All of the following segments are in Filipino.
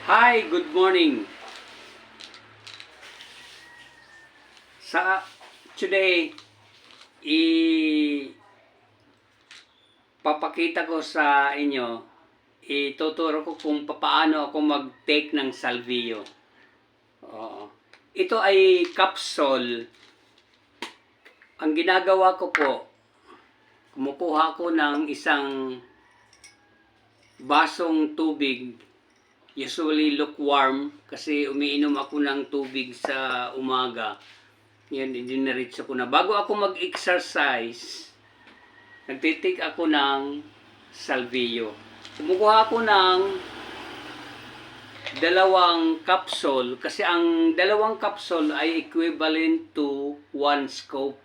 Hi, good morning. Today, papakita ko sa inyo, ituturo ko kung paano ako mag-take ng salvio. Ito ay capsule. Ang ginagawa ko po, kumukuha ko ng isang basong tubig, usually lukewarm, kasi umiinom ako ng tubig sa umaga. Yan, idiniretso ko na. Bago ako mag-exercise, nagtitik ako ng salvio. Kumukuha ako ng 2 capsule, kasi ang 2 capsule ay equivalent to 1 scoop.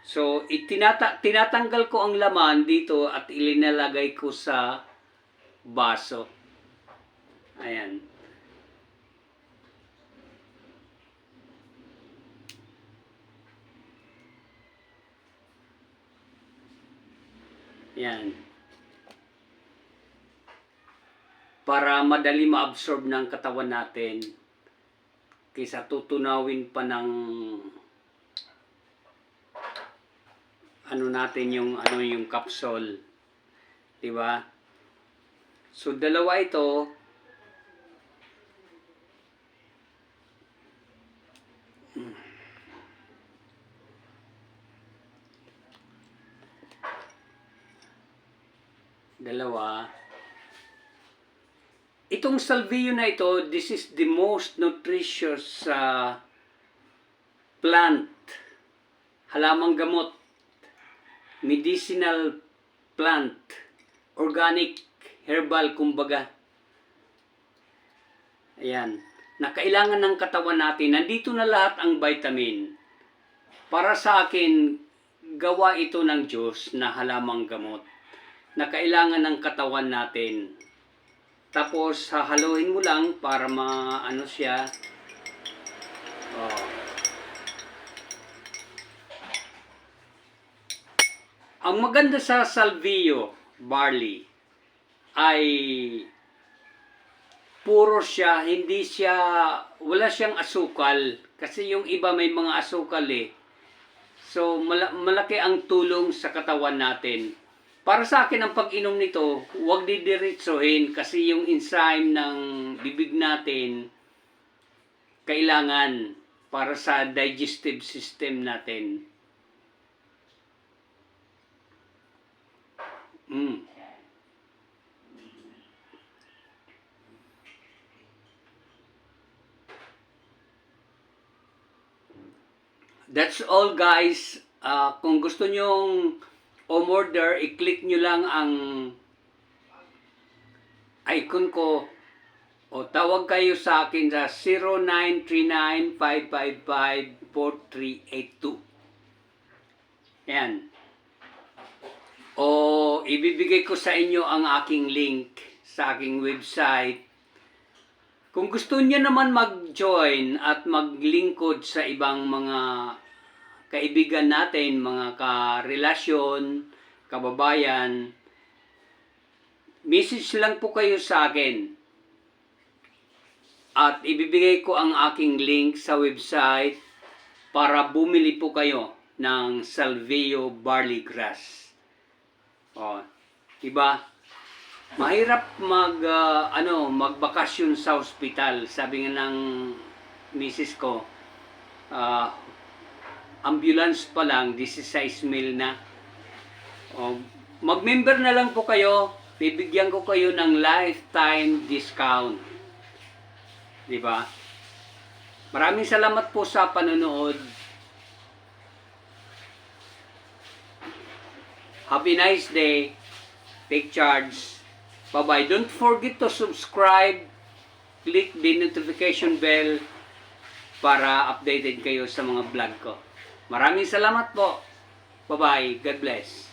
So, tinatanggal ko ang laman dito at ilinalagay ko sa baso. Ayan. Yan. Para madali ma-absorb ng katawan natin kaysa tutunawin pa ng yung capsule. 'Di ba? So, 2 ito. Itong salvio na ito, this is the most nutritious plant, halamang gamot, medicinal plant, organic, herbal kumbaga. Ayan, na kailangan ng katawan natin. Nandito na lahat ang vitamin. Para sa akin, gawa ito ng Diyos na halamang gamot na kailangan ng katawan natin. Tapos, hahaluin mo lang para maano siya. Ang maganda sa salvio, barley, ay puro siya, wala siyang asukal. Kasi yung iba may mga asukal eh. So, malaki ang tulong sa katawan natin. Para sa akin, ang pag-inom nito, huwag didiretsohin kasi yung enzyme ng bibig natin kailangan para sa digestive system natin. That's all, guys. Kung gusto nyong umorder, i-click nyo lang ang icon ko o tawag kayo sa akin sa 0939-555-4382. Yan. O ibibigay ko sa inyo ang aking link sa aking website. Kung gusto niyo naman mag-join at maglingkod sa ibang mga kaibigan natin, mga karelasyon, kababayan, message lang po kayo sa akin. At ibibigay ko ang aking link sa website para bumili po kayo ng salvio barley grass. Diba? Mahirap magbakasyon sa ospital. Sabi nga ng misis ko, ambulance pa lang, 16 mil na. Mag-member na lang po kayo, bibigyan ko kayo ng lifetime discount. Diba? Maraming salamat po sa panonood. Have a nice day. Take charge. Bye-bye. Don't forget to subscribe. Click the notification bell para updated kayo sa mga vlog ko. Maraming salamat po. Bye-bye. God bless.